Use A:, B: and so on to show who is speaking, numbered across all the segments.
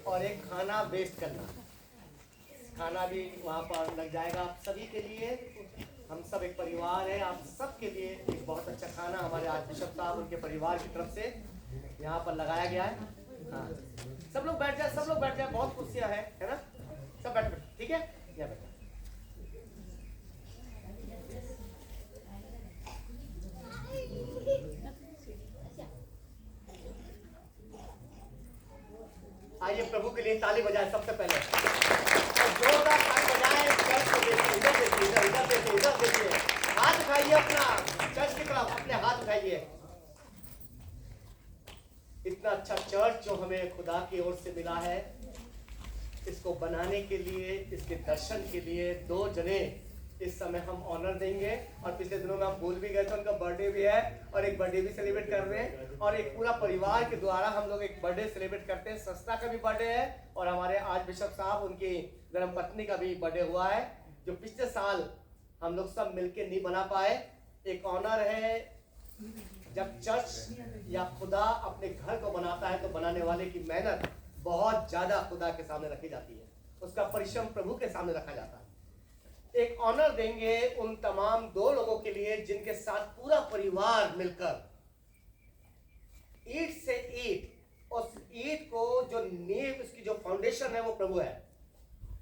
A: और एक खाना वेस्ट करना। खाना भी वहाँ पर लग जाएगा आप सभी के लिए। हम सब एक परिवार है, आप सब के लिए एक बहुत अच्छा खाना हमारे आज बिशप साहब उनके परिवार की तरफ से यहाँ पर लगाया गया है। हाँ, सब लोग बैठ जाए, सब लोग बैठ जाए, बहुत कुर्सियाँ हैं, है ना? सब बैठ बैठ, ठीक है? यहाँ बैठ। आइए प्रभु के लिए ताली बजाए सबसे पहले, और जोरदार ताली बजाए। चर्च को देखिए, इधर देखिए, इधर देखिए, इधर देखिए। हाथ उठाइए अपना चर्च की तरफ, अपने हाथ उठाइए। इतना अच्छा चर्च जो हमें खुदा की ओर से मिला है, इसको बनाने के लिए, इसके दर्शन के लिए दो जने इस समय हम ऑनर देंगे। और पिछले दिनों में हम भूल भी गए थे, उनका बर्थडे भी है और एक बर्थडे भी सेलिब्रेट कर रहे हैं, और एक पूरा परिवार के द्वारा हम लोग एक बर्थडे सेलिब्रेट करते हैं। संस्था का भी बर्थडे है और हमारे आज बिशप साहब उनकी धर्मपत्नी का भी बर्थडे हुआ है, जो पिछले साल हम लोग सब मिलके नहीं बना पाए। एक ऑनर है, जब चर्च या खुदा अपने घर को बनाता है तो बनाने वाले की मेहनत बहुत ज्यादा खुदा के सामने रखी जाती है, उसका परिश्रम प्रभु के सामने रखा जाता है। एक ऑनर देंगे उन तमाम दो लोगों के लिए जिनके साथ पूरा परिवार मिलकर ईंट से ईंट, उस ईंट को जो नींव, इसकी जो फाउंडेशन है वो प्रभु है,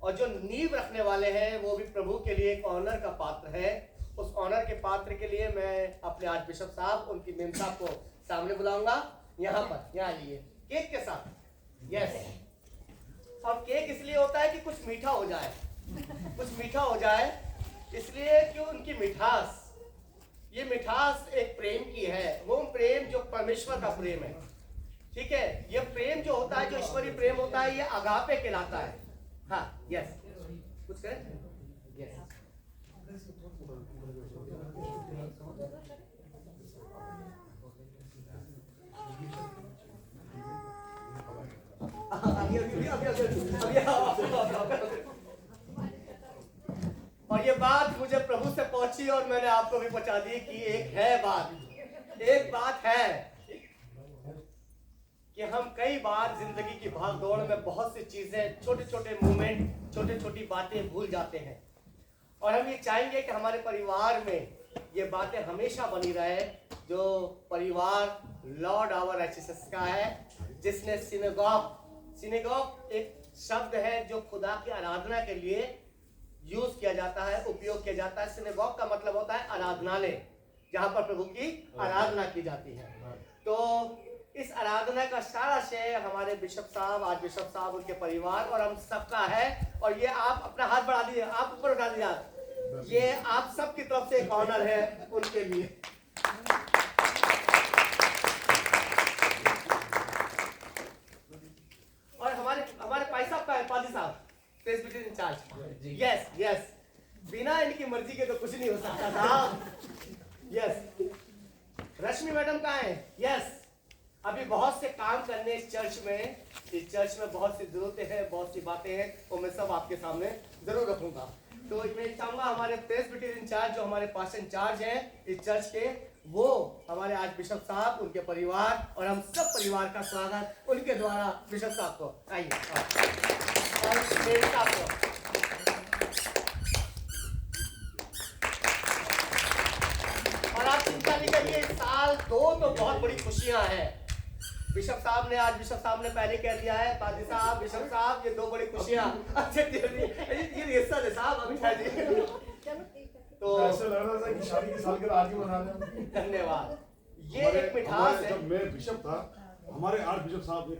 A: और जो नींव रखने वाले हैं वो भी प्रभु के लिए एक ऑनर का पात्र है। उस ऑनर के पात्र के लिए मैं अपने आज बिशप साहब उनकी मेम साहब को सामने बुलाऊंगा। यहाँ पर, यहाँ आइए केक के साथ। यस, और केक इसलिए होता है कि कुछ मीठा हो जाए, कुछ मीठा हो जाए, इसलिए कि उनकी मिठास, ये मिठास एक प्रेम की है, वो प्रेम जो परमेश्वर का प्रेम है। ठीक है, ये प्रेम जो होता है, जो ईश्वरीय प्रेम होता है, ये अगापे कहलाता है। हाँ, यस, कुछ करें? यस, और ये बात मुझे प्रभु से पहुंची और मैंने आपको भी पहुंचा दी कि एक है बात, एक बात है कि हम कई बार जिंदगी की भाग दौड़ में बहुत सी चीजें, छोटे छोटे मोमेंट, छोटी छोटी बातें भूल जाते हैं, और हम ये चाहेंगे कि हमारे परिवार में ये बातें हमेशा बनी रहे। जो परिवार लॉर्ड आवर एचएसएस का है, जिसने सिनेगॉग एक शब्द है जो खुदा की आराधना के लिए यूज किया जाता है, उपयोग किया जाता है। सिनेगॉग का मतलब होता है आराधनालय, जहां पर प्रभु की आराधना की जाती है। तो इस आराधना का सारा श्रेय हमारे बिशप साहब, आज बिशप साहब, उनके परिवार और हम सबका है। और ये आप अपना हाथ बढ़ा दीजिए, आप ऊपर उठा दीजिए, ये आप सब की तरफ से एक ऑनर है उनके लिए। और हमारे भाई साहब का है, पादी साहब, प्रेस्बिटेरियन इंचार्ज। यस यस, बिना इनकी मर्जी के तो कुछ नहीं हो सकता था। यस, रश्मि मैडम कहाँ है? यस, अभी बहुत से काम करने इस चर्च में बहुत सी जरूरतें हैं, बहुत सी बातें हैं, वो मैं सब आपके सामने जरूर रखूंगा। तो मैं चाहूंगा हमारे प्रेस्बिटेरियन इंचार्ज, जो हमारे पास इंचार्ज हैं इस चर्च के, वो हमारे आज बिशप साहब, उनके परिवार और हम सब परिवार का स्वागत उनके द्वारा बिशप साहब को आइए, और मेरे साहब को। और आप चिंता नहीं करिए, साल 2 तो बहुत बड़ी खुशियां हैं। बिशप साहब ने पहले कह दिया है, पादी साहब, बिशप साहब, ये 2 बड़ी खुशियां। अच्छा, ये हिस्सा दे साहब, अभी खा जी। तो
B: ऐसा लग रहा था कि शादी की सालगिरह आज ही मना रहे हैं।
A: धन्यवाद। ये एक मिठास है।
B: जब मैं बिशप था, हमारे आर्च बिशप साहब ने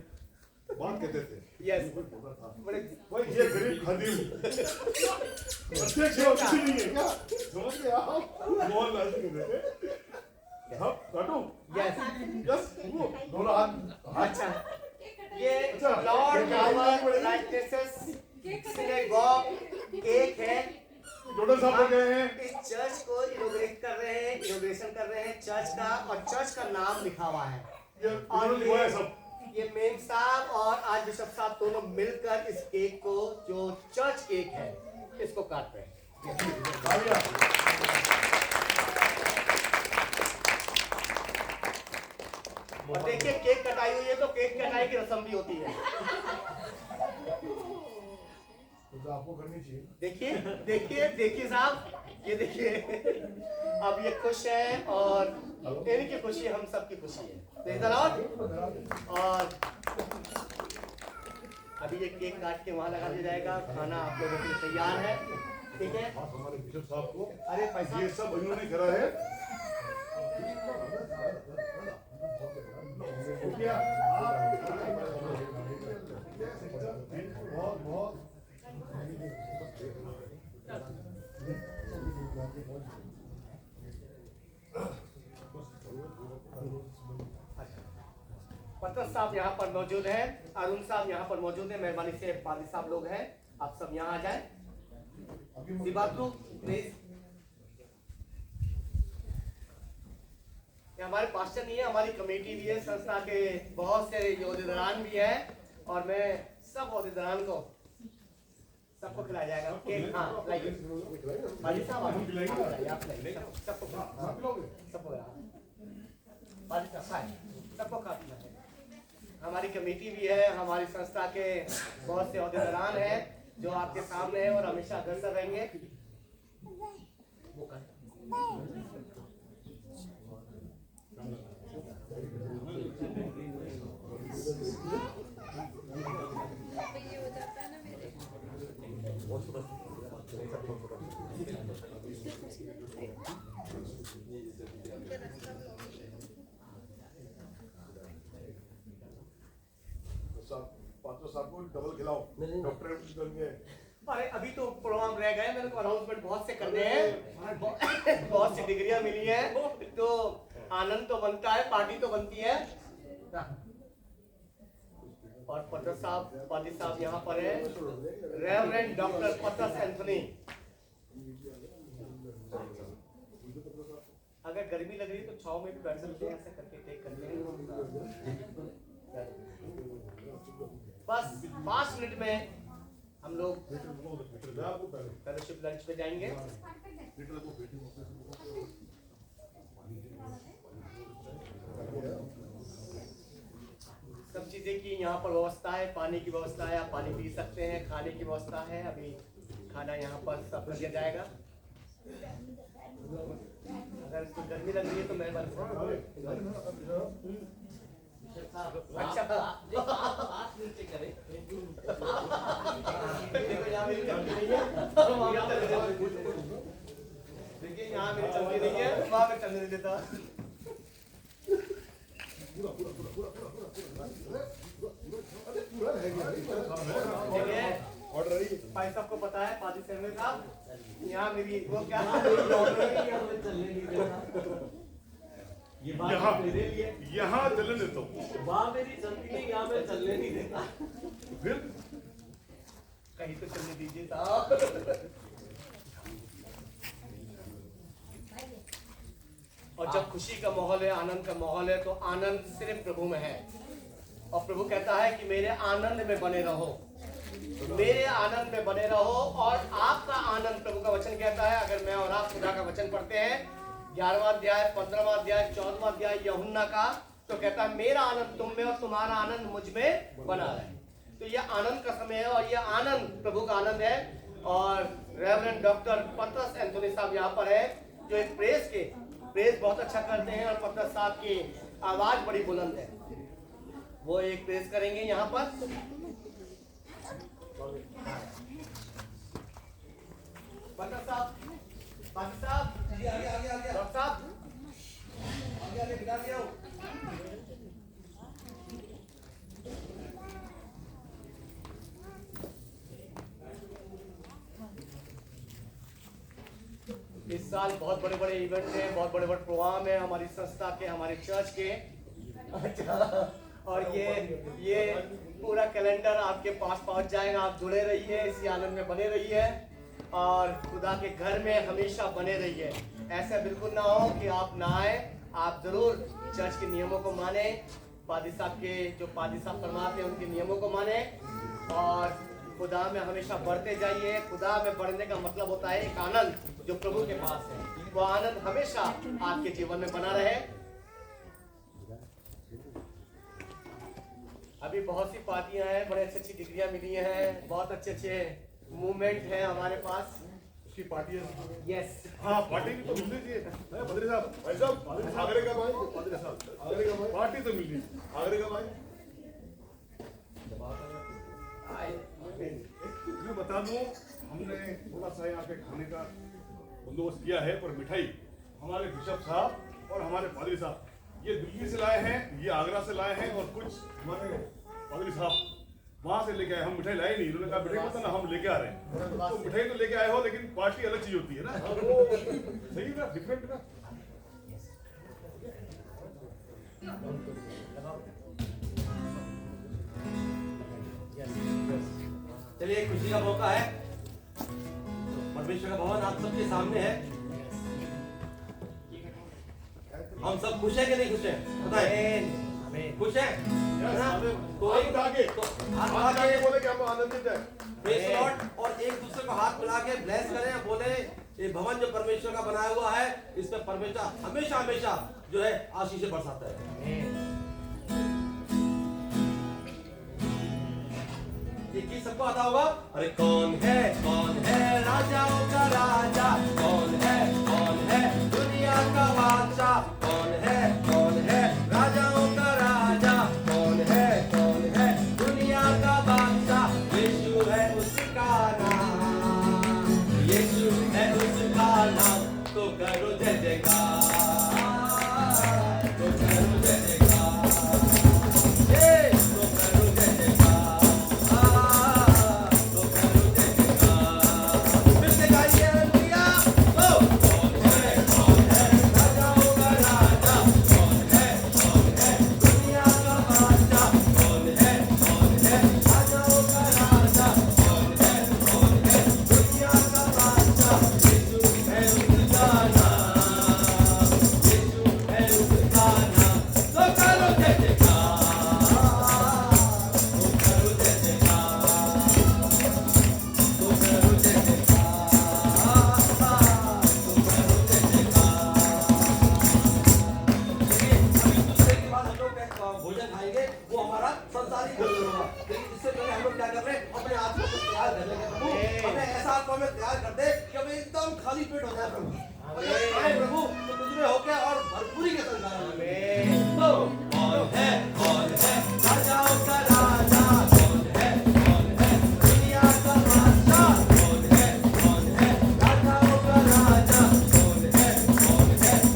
B: बात कहते थे।
A: यस,
B: बड़े भाई, ये गरीब खदीम अध्यक्ष है, किसी नहीं है क्या? समझ गए आप? मोहन लाल जी कहते थे, हम काटो।
A: यस
B: यस, वो दोनों हाथ।
A: अच्छा, ये लॉर्ड आवर राइटनेसेस सिनेगॉग केक है।
B: डोडल साहब हो गए हैं।
A: इस चर्च को इनॉग्रेट कर रहे हैं, इनॉग्रेशन कर रहे हैं चर्च का, और चर्च का नाम लिखा हुआ है। और ये मेम साहब और आज बिशप साहब दोनों मिलकर इस केक को, जो चर्च केक है, इसको काट रहे हैं। और देखिए, केक कटाई हुई है तो केक कटाई की रस्म भी होती है।
B: तो आपको करनी चाहिए।
A: देखिए देखिए देखिए साहब, ये देखिए अब ये खुश है और इनकी खुशी हम सबकी खुशी है। और अभी ये केक काट के वहां लगा दिया जाएगा। खाना आप लोगों के लिए तैयार है, ठीक है।
B: हमारे बिशप साहब को
A: अरे पैसा
B: ये सब इन्होंने करा है। बहुत बहुत
A: पत्रस साहब यहाँ पर मौजूद हैं, अरुण साहब यहाँ पर मौजूद हैं। मेहरबानी से पादी साहब लोग हैं, आप सब यहाँ आ जाएं। दिबात्रू प्लीज। ये हमारे पास्टर नहीं है, हमारी कमेटी भी है, संस्था के बहुत से योगदान भी है और मैं सब योगदान को सबको खिलाया जाएगा केक। हाँ लाइए पादी साहब, आप खिलाइए, आप खिलाइए सबको, सबको पादी साहब खाए, सबको खा पीना है। हमारी कमेटी भी है, हमारी संस्था के बहुत से अहदेदारान हैं जो आपके सामने है और हमेशा अग्रसर रहेंगे।
B: पात्र साहब को डबल खिलाओ, डॉक्टर।
A: अरे अभी तो प्रोग्राम रह गए, मेरे को अनाउंसमेंट बहुत से करने हैं, बहुत सी डिग्रियां मिली हैं, तो आनंद तो बनता है, पार्टी तो बनती है। और पत्रस साहब, पादी साहब यहाँ पर है, रेवरेंड डॉक्टर पत्रस एंथनी। अगर गर्मी लग रही है तो छाव में भी बैठ सकते हैं, ऐसा करके टेक करते हैं। बस 5 मिनट में हम लोग फेलोशिप लंच पे जाएंगे। सब चीजें की यहाँ पर व्यवस्था है, पानी की व्यवस्था है, आप पानी पी सकते हैं, खाने की व्यवस्था है। अभी खाना यहाँ पर सब कर दिया जाएगा। अगर इसको गर्मी लग रही है तो मेहरबानी अच्छा करें। देखो यहाँ मेरी चलती नहीं है, देखिए यहाँ मेरी चलती नहीं है, वहाँ पे चलने देता। भाई सबको पता है, पादी से साहब यहाँ मेरी वो क्या
B: यहाँ चलने देता हूँ,
C: वहाँ मेरी चलती है, यहाँ मैं चलने नहीं देता।
B: फिर
A: कहीं तो चलने दीजिए साहब। और जब खुशी का माहौल है, आनंद का माहौल है, तो आनंद सिर्फ प्रभु में है। और प्रभु कहता है कि मेरे आनंद में बने रहो, मेरे आनंद में बने रहो और आपका आनंद। प्रभु का वचन कहता है, अगर मैं और आप खुदा का वचन पढ़ते हैं 11वां अध्याय, 15वां अध्याय, 14वां अध्याय यूहन्ना का, तो कहता है मेरा आनंद तुम में और तुम्हारा आनंद मुझ में बना रहे। तो यह आनंद का समय है और यह आनंद प्रभु का आनंद है। और रेवरेंड डॉक्टर पत्रस एंथनी साहब यहाँ पर है, जो एक प्रेस बहुत अच्छा करते हैं और पत्रस साहब की आवाज बड़ी बुलंद है। वो एक प्रेस करेंगे यहाँ पर। पत्रस साहब, पादी साहब, डॉक्टर साहब, आगे बिठा दिया हूँ। इस साल बहुत बड़े बड़े इवेंट हैं, बहुत बड़े बड़े प्रोग्राम हैं हमारी संस्था के, हमारे चर्च के। और ये पूरा कैलेंडर आपके पास पहुंच जाएगा। आप जुड़े रहिए, इसी आनंद में बने रहिए और खुदा के घर में हमेशा बने रहिए। ऐसा बिल्कुल ना हो कि आप ना आए। आप जरूर चर्च के नियमों को माने, पादी साहब के जो पादी साहब फरमाते हैं उनके नियमों को माने और खुदा में हमेशा बढ़ते जाइए। खुदा में बढ़ने का मतलब होता है एक आनंद जो प्रभु के पास है, वो आनंद हमेशा आपके जीवन में बना रहे। अभी बहुत सी पार्टियां हैं, बड़े अच्छी डिग्रियां मिली हैं, बहुत अच्छे मूवमेंट है हमारे पास।
B: उसकी पार्टी है।
A: यस,
B: हाँ पार्टी भी तो मिल लीजिए पादरी साहब। भाई साहब आगरे का भाई पादरी साहब आगरे का भाई पार्टी तो मिल लीजिए आगरे का भाई। मैं बता दूं हमने थोड़ा सा यहाँ पे खाने का बंदोबस्त किया है, पर मिठाई हमारे बिशप साहब और हमारे पादरी साहब ये दिल्ली से लाए हैं, ये आगरा से लाए हैं, और कुछ हमारे पादरी साहब वहां से लेके आए। हम मिठाई लाए नहीं, इन्होंने कहा मिठाई मत ना, हम लेके आ रहे हैं। तो मिठाई तो लेके आए हो, लेकिन पार्टी अलग चीज होती है ना, सही ना, डिफरेंट ना।
C: चलिए खुशी का मौका है, परमेश्वर का भवन आप सबके सामने है। हम सब खुश हैं कि नहीं खुश हैं? बताएं। खुश हैं?
B: कोई आगे
C: हाथ आगे
B: बोले कि हम आनंदित हैं।
C: प्रेज़ लॉर्ड, और एक दूसरे को हाथ मिला के ब्लेस करें, बोले ये भवन जो परमेश्वर का बनाया हुआ है, इस पे परमेश्वर हमेशा हमेशा जो है आशीषें बरसाता है। ये गीत सबको आता होगा। अरे कौन है राजाओं का राजा, कौन है दुनिया का बादशाह, कौन है राजाओं का राजा, कौन है दुनिया का बादशाह। यीशु है उसका नाम, यीशु है उसका नाम, तो करो जय जयकार, तो करो जय जयकार, ये तो करो जय जयकार, तो करो जय जयकार। फिर से गाइए हालेलुया। ओ कौन है राजाओं का राजा, कौन है दुनिया का बादशाह, कौन है राजाओं का राजा, कौन है दुनिया का बादशाह। यीशु है उसका नाम, यीशु है उसका नाम, तो करो जय जयकार, तो करो जय जयकार, तो करो जय जयकार, तो करो जय जयकार। अभी दूसरे के बाद हम लोग एक भोजन खाएंगे, वो हमारा संसारिक भोजन होगा। लेकिन इससे पहले हम लोग क्या कर रहे हैं, अपने आत्मा को तैयार कर लेंगे। प्रभु हमें ऐसा आत्मा में तैयार कर दे कि हम एकदम खाली पेट हो जाए प्रभु। और जब खाए प्रभु तो तुझ में होके और भरपूरी के संग खाएं। तो कौन है राजाओं का राजा, कौन है दुनिया का बादशाह, कौन है राजाओं का राजा, कौन है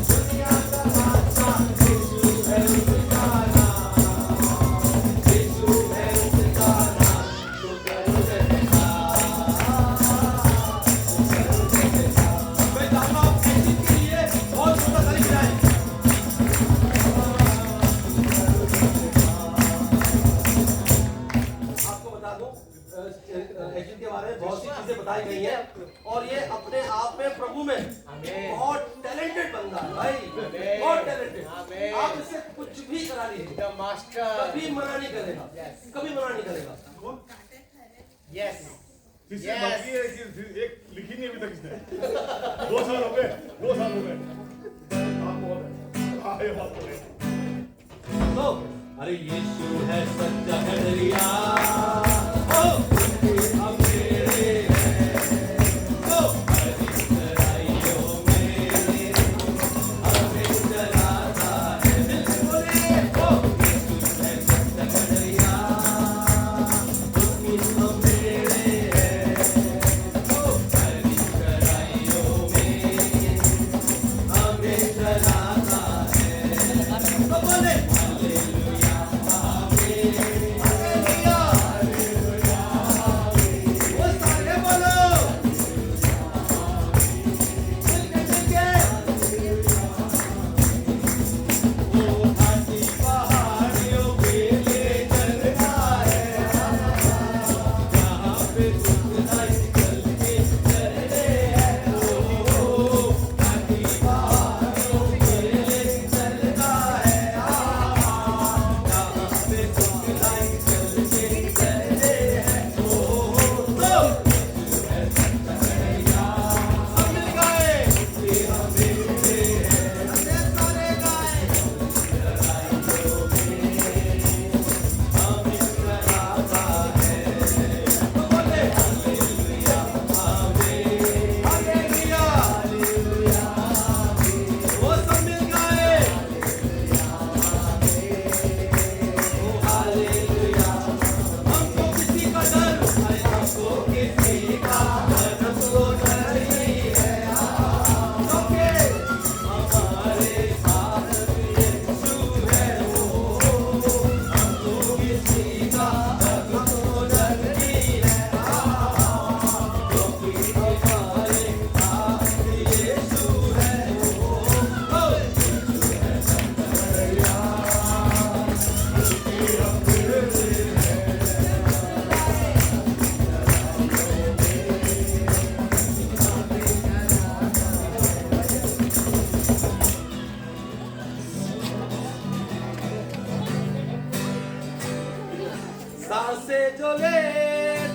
C: दुनिया का बादशाह। यीशु है उसका नाम, यीशु है उसका नाम, तो करो जय जयकार, तो करो जय जयकार। मैं चाहता हूं ऐसी के लिए बहुत छोटा ताली बजाएं। आपको बता दूं एशियन के बारे में बहुत सी चीजें बताई गई हैं, और ये अपने आप में प्रभु में बहुत टैलेंटेड बंदा है भाई, बहुत टैलेंटेड। आप इससे कुछ भी करा लीजिए,
A: द मास्टर।
C: कभी मना नहीं करेगा, कभी मना नहीं करेगा।
A: यस,
B: जिससे बाकी है कि एक लिखी नहीं अभी तक इसने। 2 साल हो गए। आप बहुत है। हाँ ये बात तो है।
C: तो अरे यीशु है सच्चा कटरिया, ओ अब मेरे हैं, ओ हरी चराइयों में हमें चराता है। दिल से बोले, ओ यीशु है सच्चा कटरिया,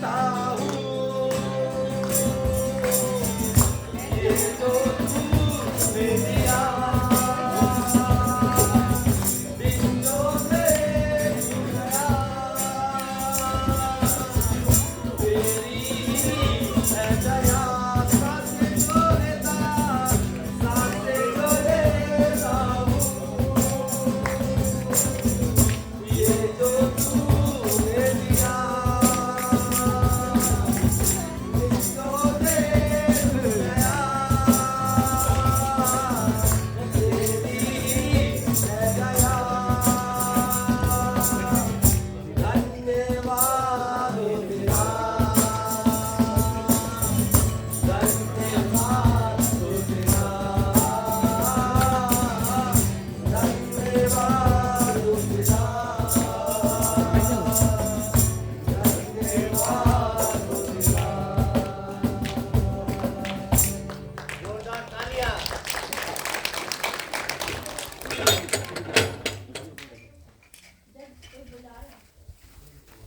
C: देता हूँ, ये जो तूने दिया, दिन जो मैं भूल गया, तेरी ही है दया, सांसें जो लेता हूँ, ये जो तूने दिया, दिन जो मैं भूल गया, तेरी ही है दया, धन्यवाद हो तेरा, धन्यवाद हो तेरा, धन्यवाद हो तेरा, धन्यवाद हो तेरा।
A: जोरदार तालियां।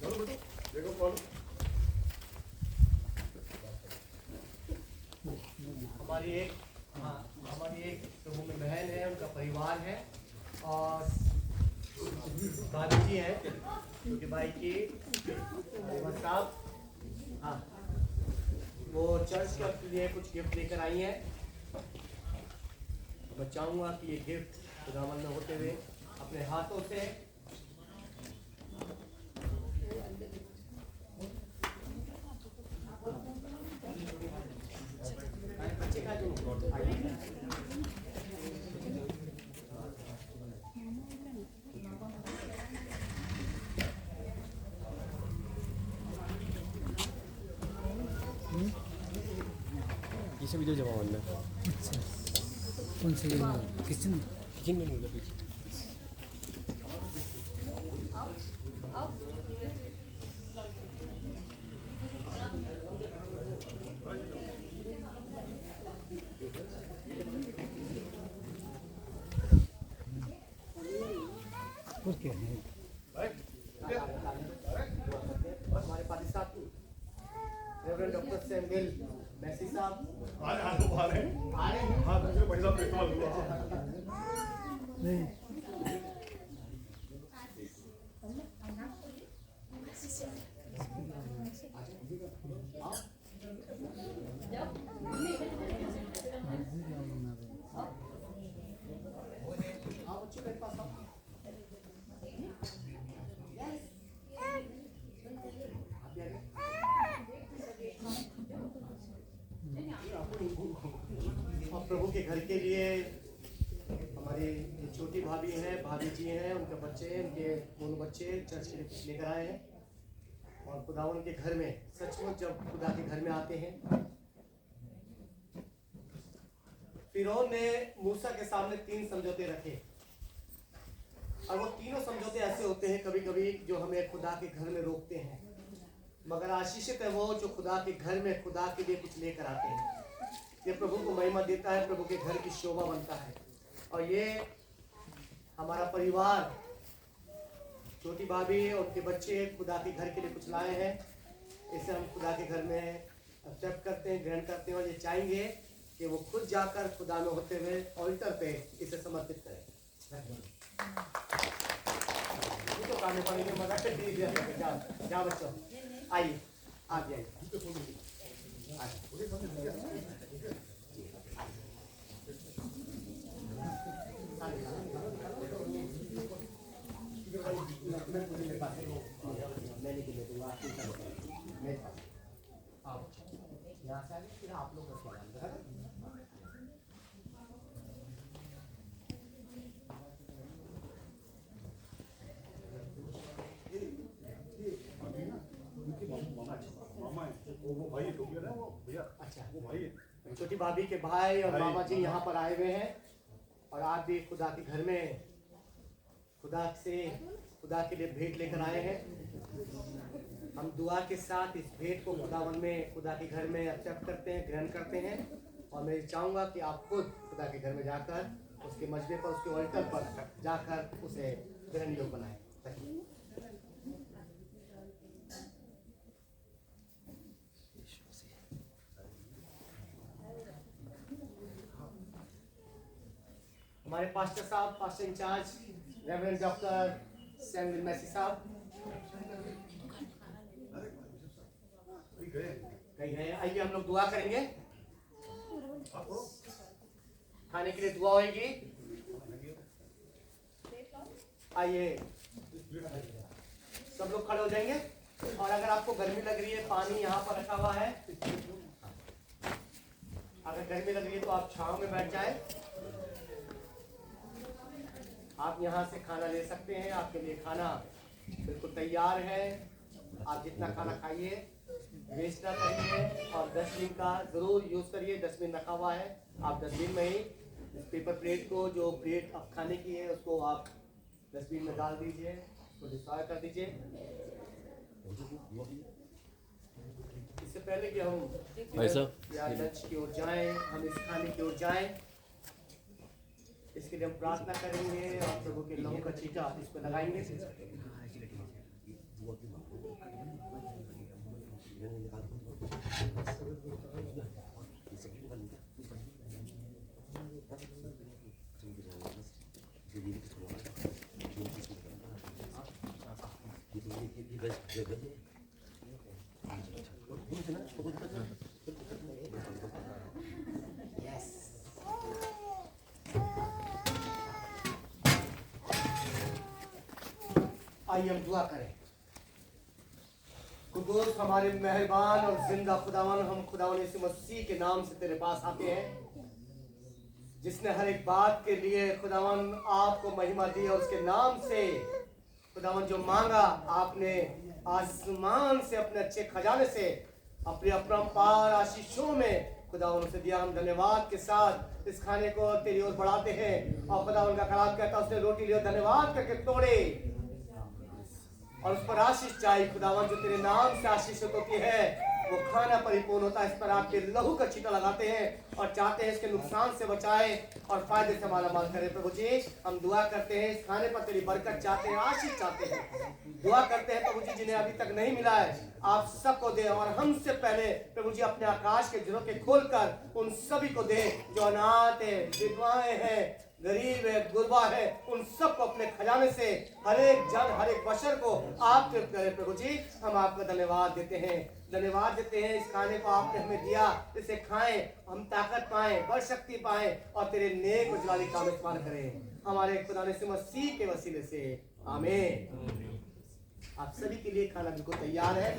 B: चलो बेटो, देखो कौन
A: हमारी एक प्रभु में बहन है, उनका परिवार है और भाभी जी हैं, उनके भाई की अहमद साहब, हाँ, वो चर्च के लिए कुछ गिफ्ट लेकर आई हैं। मैं चाहूँगा कि ये गिफ्ट खुदावन में होते हुए अपने हाथों से बच्चे का जो
D: ये सब वीडियो जमा होना
E: कौन सी किचन
D: किचन में नहीं होगा पीछे
E: और क्या है?
A: हमारे पादी साहब रेवरेंड डॉक्टर सैमुअल मैसी साहब
B: आज आज वो बाहर है
A: आ रहे हैं।
B: हाँ दूसरे पैसा पे इस्तेमाल हुआ
E: नहीं
A: हाँ बच्चे मेरे पास आओ। आप भी आ गए? और प्रभु के घर के लिए हमारे छोटी भाभी हैं, भाभी जी हैं, उनके बच्चे हैं, उनके दोनों बच्चे चर्च के लिए कुछ लेकर आए हैं। और खुदावन के घर में सचमुच जब खुदा के घर में आते हैं, फिरौन ने मूसा के सामने 3 समझौते रखे और वो तीनों समझौते ऐसे होते हैं कभी कभी जो हमें खुदा के घर में रोकते हैं, मगर आशीषित है वो जो खुदा के घर में खुदा के लिए कुछ लेकर आते हैं। ये प्रभु को महिमा देता है, प्रभु के घर की शोभा बनता है। और ये हमारा परिवार, छोटी भाभी और उनके बच्चे खुदा के घर के लिए कुछ लाए हैं। इसे हम खुदा के घर में एक्सेप्ट करते हैं, ग्रहण करते हैं और ये चाहेंगे कि वो खुद जाकर खुदा में होते हुए ऑल्टर पे इसे समर्पित करें। ये तो खाने पानी में मजा कर दीजिए। जाओ जाओ बच्चों, आइए आप जाइए। मैंने भी ले दूंगा आपके साथ मेरे पास। आप यहाँ से आगे फिर आप लोग रखो है ना?
B: मामा है वो भाई है ना वो भैया
A: अच्छा,
B: वो भाई है
A: छोटी भाभी के भाई और
B: भाई।
A: मामा जी यहाँ पर आए हुए हैं और आप भी खुदा के घर में खुदा के लिए भेंट लेकर आए हैं। हम दुआ के साथ इस भेंट को खुदावन में खुदा के घर में एक्सेप्ट करते हैं, ग्रहण करते हैं। और मैं चाहूँगा कि आप खुद खुदा के घर में जाकर उसके मजबे पर, उसके ऑल्टर पर जाकर उसे ग्रहण योग बनाएं। हमारे पास्टर साहब, pastor incharge reverend doctor Samuel Massey साहब कहीं गए। आइए हम लोग दुआ करेंगे, खाने के लिए दुआ होगी। आइए सब लोग खड़े हो जाएंगे, और अगर आपको गर्मी लग रही है, पानी यहाँ पर रखा हुआ है, अगर गर्मी लग रही है तो आप छांव में बैठ जाए। आप यहाँ से खाना ले सकते हैं, आपके लिए खाना बिल्कुल तैयार है। आप जितना खाना खाइए, वेस्ट ना करिए, और डस्टबिन का जरूर यूज करिए। डस्टबिन रखा हुआ है, आप डस्टबिन में ही इस पेपर प्लेट को, जो प्लेट आप खाने की है, उसको आप डस्टबिन में डाल दीजिए, उसको डिस्ट्रॉय कर दीजिए। इससे पहले कि हम या लंच की ओर जाएं, हम इस खाने की ओर जाएं, इसके लिए हम प्रार्थना करेंगे और प्रभु के लहू का छींटा इस पर लगाएंगे। आइए हम दुआ करें। कुदूस हमारे मेहरबान और जिंदा खुदावन, हम खुदावन यीशु मसीह के नाम से तेरे पास आते हैं, जिसने हर एक बात के लिए खुदावन आपको महिमा दी, और उसके नाम से खुदावन जो मांगा आपने आसमान से अपने अच्छे खजाने से अपने अपरंपार आशीषों में खुदावन उसे दिया। हम धन्यवाद के साथ इस खाने को तेरी ओर बढ़ाते हैं, और खुदावन का कलाम कहता है उसने रोटी लिया, धन्यवाद करके तोड़े और उस पर आशीष चाहिए। खुदावन जो तेरे नाम से आशीषित होती है वो खाना परिपूर्ण होता है। इस पर आपके लहू का छींटा लगाते हैं और चाहते हैं इसके नुकसान से बचाए और फायदे से मालामाल करें। प्रभु जी हम दुआ करते हैं, इस खाने पर तेरी बरकत चाहते हैं, आशीष चाहते हैं। दुआ करते हैं प्रभु जी जिन्हें अभी तक नहीं मिला है आप सबको दे, और हमसे पहले प्रभु जी अपने आकाश के झरोखे खोलकर उन सभी को दे जो अनाथ है, विधवाएं हैं, गरीब है, गुरबा है, उन सबको अपने खजाने से हर एक जन, हर एक बशर को आप तृप्त करें। प्रभु जी हम आपका धन्यवाद देते हैं, धन्यवाद देते हैं इस खाने को आपने हमें दिया, इसे खाएं, हम ताकत पाएं, बल शक्ति पाएं और तेरे नेक उजलाली काम इस्तेमाल करें हमारे खुदा यीशु मसीह के वसीले से, आमीन। आप सभी के लिए खाना बिल्कुल तैयार है।